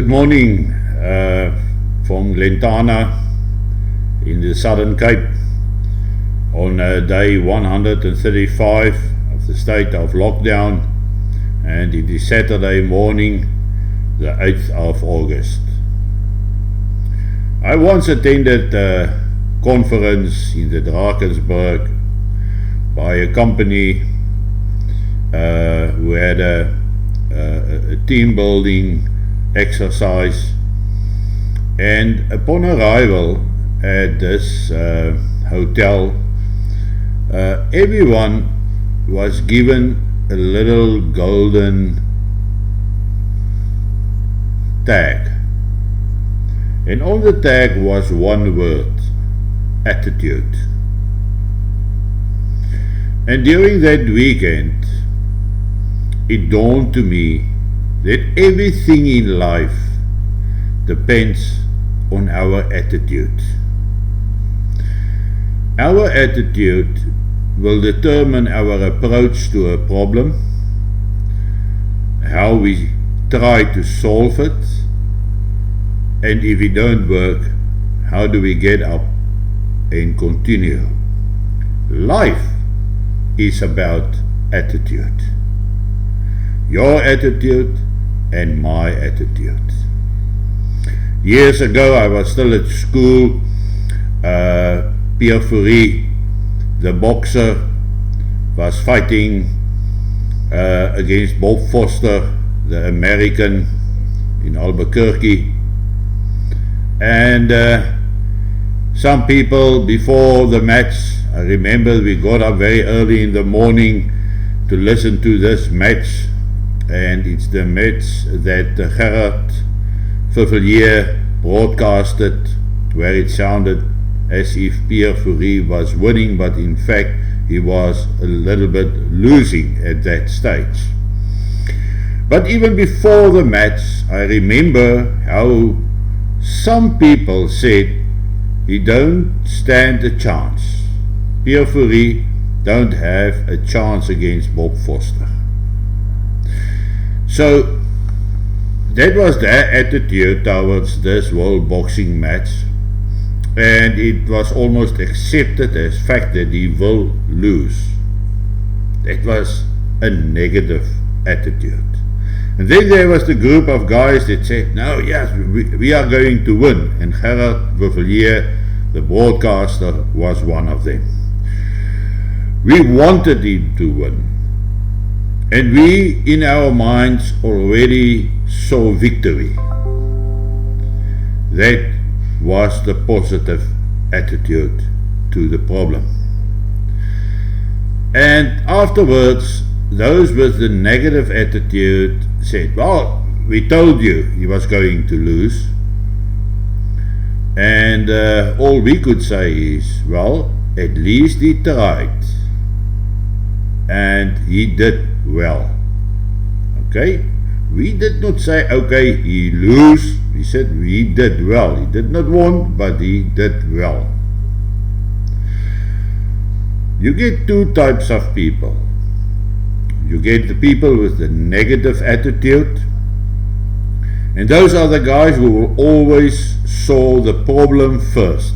Good morning from Lentana in the Southern Cape on day 135 of the state of lockdown, and it is Saturday morning, the 8th of August. I once attended a conference in the Drakensberg by a company who had a team building exercise, and upon arrival at this hotel, everyone was given a little golden tag, and on the tag was one word: attitude. And during that weekend, it dawned to me that everything in life depends on our attitude. Our attitude will determine our approach to a problem, how we try to solve it, and if it don't work, how do we get up and continue. Life is about attitude. Your attitude and my attitude. Years ago, I was still at school. Pierre Fourie, the boxer, was fighting against Bob Foster, the American, in Albuquerque. And some people before the match, I remember we got up very early in the morning to listen to this match. And it's the match that Gerard Vervilliers broadcasted, where it sounded as if Pierre Fourie was winning, but in fact he was a little bit losing at that stage. But even before the match, I remember how some people said he don't stand a chance. Pierre Fourie don't have a chance against Bob Foster. So that was their attitude towards this world boxing match, and it was almost accepted as fact that he will lose. That was a negative attitude. And then there was the group of guys that said, no, yes, we are going to win, and Gerard Vervilliers, the broadcaster, was one of them. We wanted him to win. And we, in our minds, already saw victory. That was the positive attitude to the problem. And afterwards, those with the negative attitude said, well, we told you he was going to lose. And all we could say is, well, at least he tried. And he did well. Okay, we did not say, okay, he lose. We said he did well. He did not win, but he did well. You get two types of people. You get the people with the negative attitude, and those are the guys who will always solve the problem first,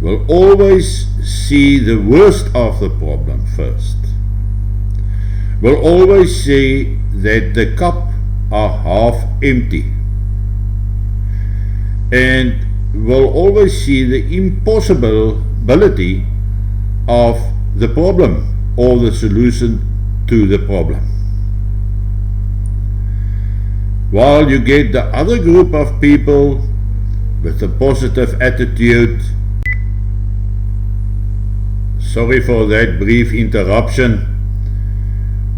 will always see the worst of the problem first, will always say that the cup are half empty, and will always see the impossibility of the problem or the solution to the problem. While you get the other group of people with a positive attitude. Sorry for that brief interruption.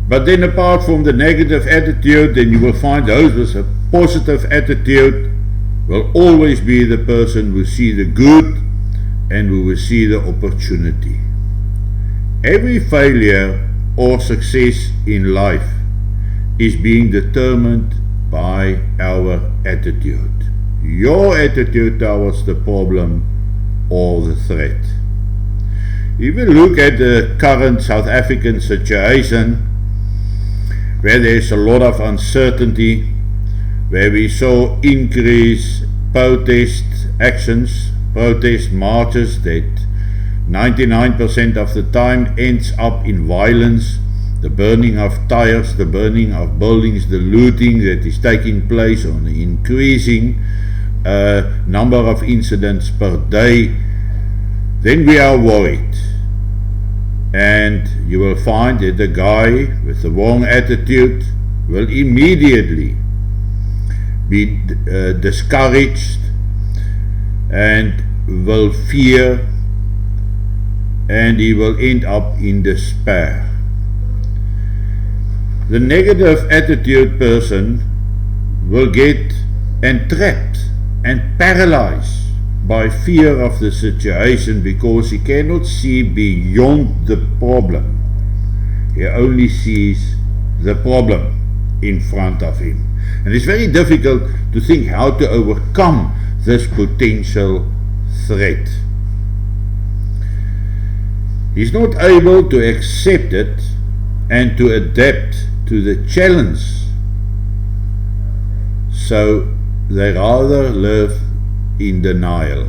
But then apart from the negative attitude, then you will find those with a positive attitude will always be the person who see the good and who will see the opportunity. Every failure or success in life is being determined by our attitude. Your attitude towards the problem or the threat. If you look at the current South African situation, where there is a lot of uncertainty, where we saw increased protest actions, protest marches that 99% of the time ends up in violence, the burning of tires, the burning of buildings, the looting that is taking place on an increasing number of incidents per day, then we are worried. And you will find that the guy with the wrong attitude will immediately be discouraged and will fear, and he will end up in despair. The negative attitude person will get entrapped and paralyzed by fear of the situation because he cannot see beyond the problem. He only sees the problem in front of him. And it's very difficult to think how to overcome this potential threat. He's not able to accept it and to adapt to the challenge, so they rather live in denial.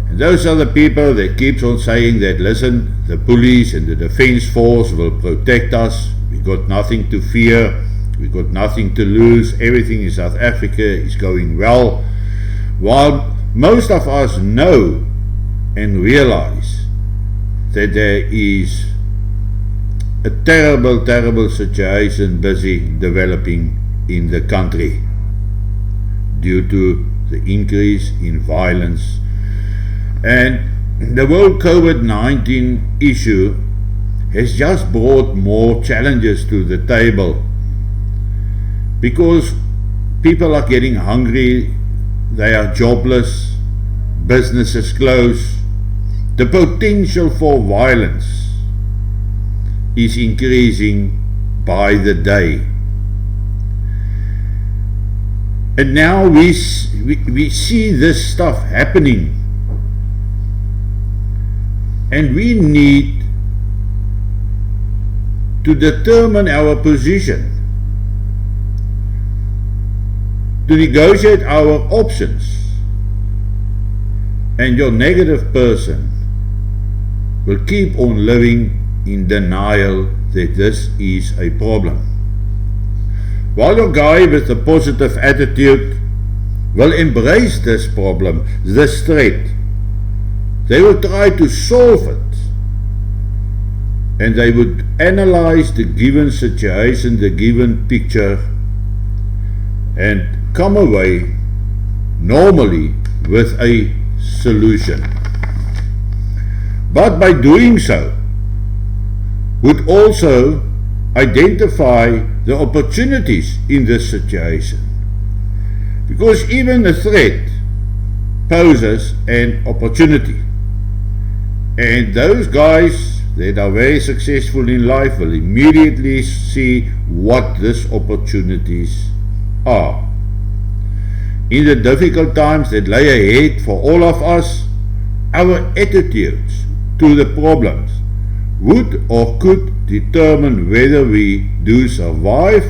And those are the people that keeps on saying that, listen, the police and the defense force will protect us, we got nothing to fear, we got nothing to lose, everything in South Africa is going well, while most of us know and realize that there is a terrible, terrible situation busy developing in the country due to the increase in violence. And the whole COVID-19 issue has just brought more challenges to the table because people are getting hungry, they are jobless, businesses close, the potential for violence is increasing by the day. And now we see this stuff happening, and we need to determine our position, to negotiate our options, and your negative person will keep on living in denial that this is a problem. While your guy with a positive attitude will embrace this problem, this threat, they will try to solve it, and they would analyze the given situation, the given picture, and come away normally with a solution. But by doing so, would also identify the opportunities in this situation, because even a threat poses an opportunity, and those guys that are very successful in life will immediately see what these opportunities are. In the difficult times that lay ahead for all of us, our attitudes to the problems would or could determine whether we do survive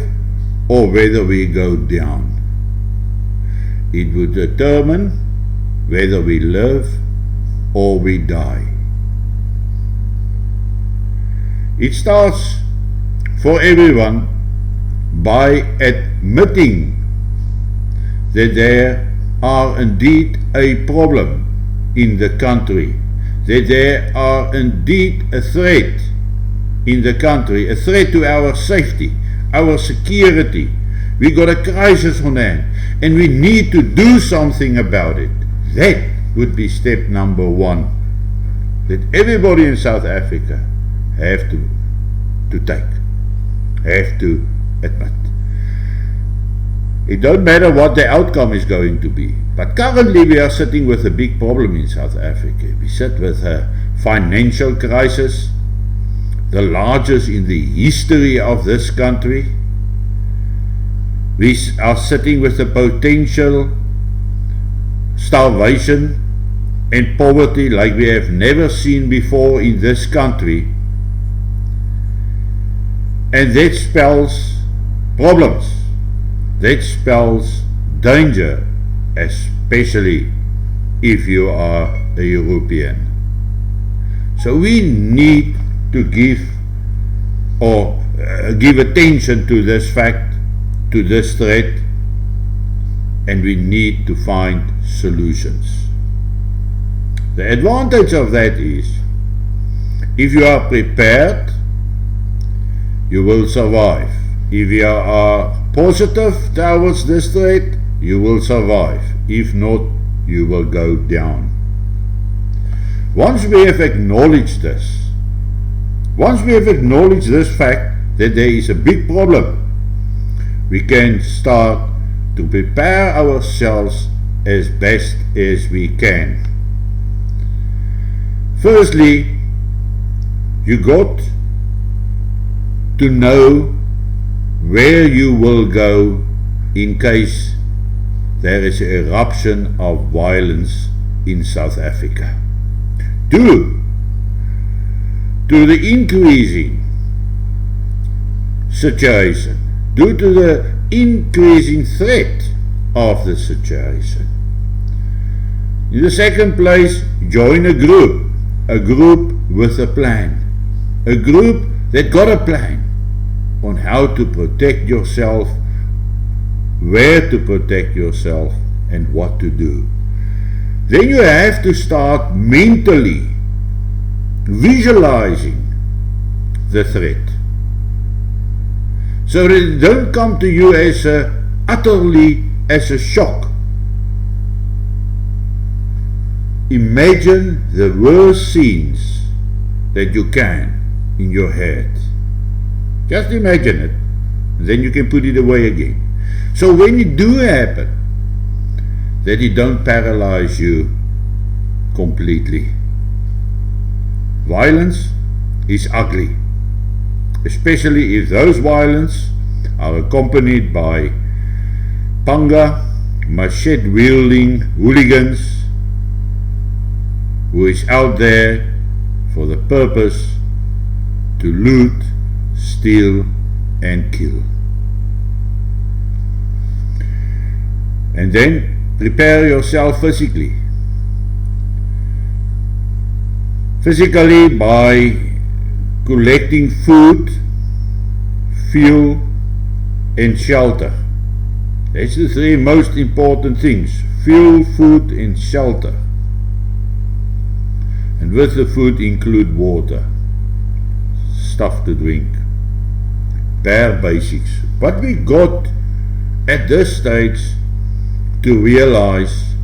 or whether we go down. It would determine whether we live or we die. It starts for everyone by admitting that there are indeed a problem in the country, that there are indeed a threat in the country, a threat to our safety, our security. We got a crisis on hand and we need to do something about it. That would be step number one, that everybody in South Africa have to admit. It don't matter what the outcome is going to be, but currently we are sitting with a big problem in South Africa. We sit with a financial crisis, the largest in the history of this country. We are sitting with a potential starvation and poverty like we have never seen before in this country, and that spells problems. that spells danger, especially if you are a European. So we need to give attention to this fact, to this threat, and we need to find solutions. The advantage of that is, if you are prepared, you will survive. If you are positive towards this threat, you will survive. If not, you will go down. Once we have acknowledged this fact that there is a big problem, we can start to prepare ourselves as best as we can. Firstly, you got to know where you will go in case there is an eruption of violence in South Africa. Due to the increasing situation, due to the increasing threat of the situation. In the second place, join a group with a plan, a group that got a plan on how to protect yourself, where to protect yourself, and what to do. Then you have to start mentally visualizing the threat, so that it don't come to you as a shock. Imagine the worst scenes that you can in your head. Just imagine it, and then you can put it away again. So when it do happen, that it don't paralyze you completely. Violence is ugly, especially if those violence are accompanied by panga, machete-wielding hooligans who is out there for the purpose to loot, steal, and kill. And then prepare yourself physically. Physically by collecting food, fuel, and shelter. That's the three most important things: fuel, food, and shelter. And with the food include water, stuff to drink, bare basics. But we got at this stage to realize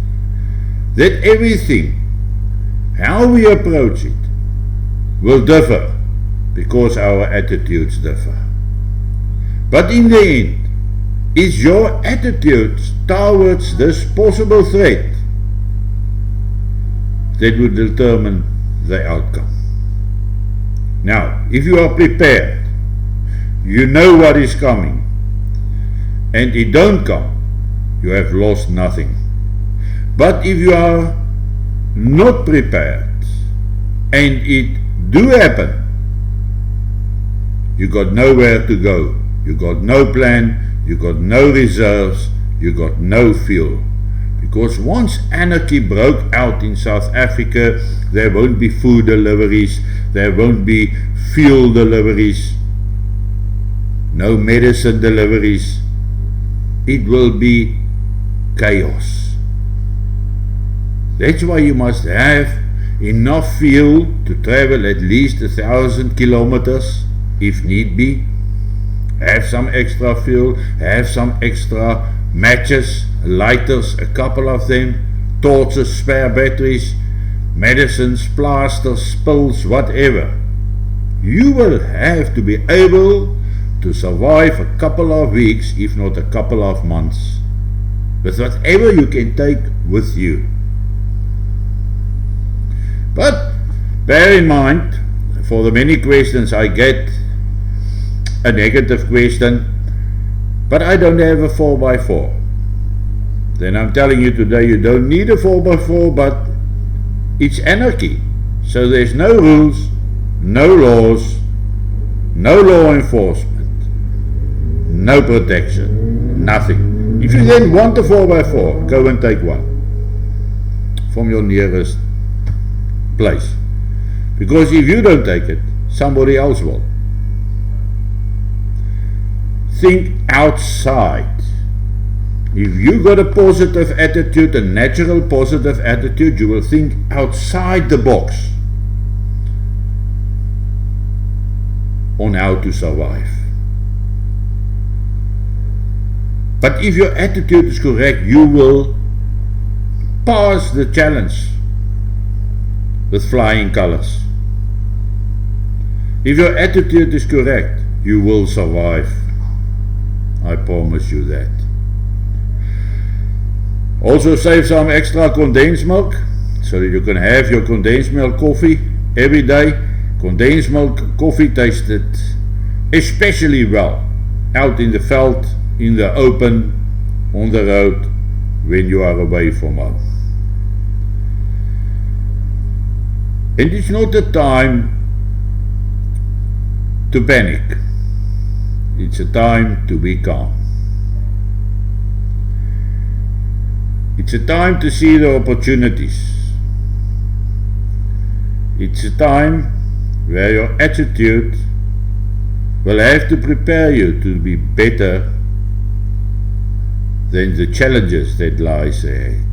that everything, how we approach it, will differ because our attitudes differ. But in the end, it's your attitude towards this possible threat that will determine the outcome. Now, if you are prepared, you know what is coming, and it don't come, you have lost nothing. But if you are not prepared and it do happen, you got nowhere to go, you got no plan, you got no reserves, you got no fuel. Because once anarchy broke out in South Africa, there won't be food deliveries, there won't be fuel deliveries, no medicine deliveries. It will be chaos. That's why you must have enough fuel to travel at least 1,000 kilometers if need be. Have some extra fuel, have some extra matches, lighters, a couple of them, torches, spare batteries, medicines, plasters, pills, whatever. You will have to be able to survive a couple of weeks, if not a couple of months, with whatever you can take with you. But bear in mind, for the many questions I get, a negative question, but I don't have a 4x4. Then I'm telling you today, you don't need a 4x4, but it's anarchy. So there's no rules, no laws, no law enforcement, no protection, nothing. If you then want a 4x4, go and take one from your nearest place. Because if you don't take it, somebody else will. Think outside. If you got a positive attitude, a natural positive attitude, you will think outside the box on how to survive. But if your attitude is correct, you will pass the challenge with flying colors. If your attitude is correct, you will survive. I promise you that. Also save some extra condensed milk so that you can have your condensed milk coffee every day. Condensed milk coffee tasted especially well out in the veld, in the open, on the road, when you are away from home. And it's not a time to panic. It's a time to be calm. It's a time to see the opportunities. It's a time where your attitude will have to prepare you to be better than the challenges that lies ahead.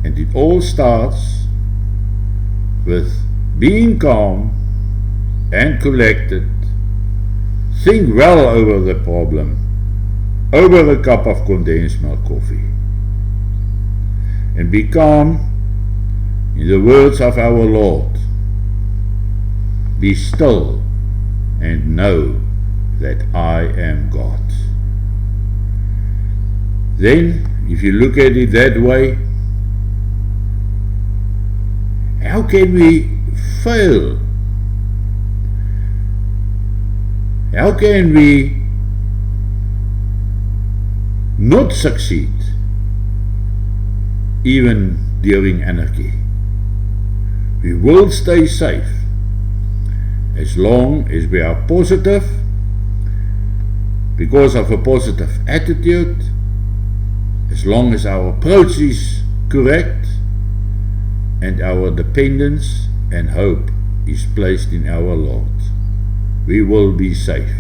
And it all starts with being calm and collected. Think well over the problem, over a cup of condensed milk coffee. And be calm, in the words of our Lord, be still and know that I am God. Then, if you look at it that way, how can we fail? How can we not succeed even during anarchy? We will stay safe as long as we are positive, because of a positive attitude, as long as our approach is correct and our dependence and hope is placed in our Lord. We will be safe,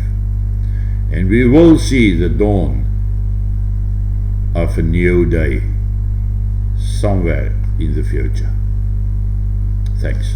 and we will see the dawn of a new day somewhere in the future. Thanks.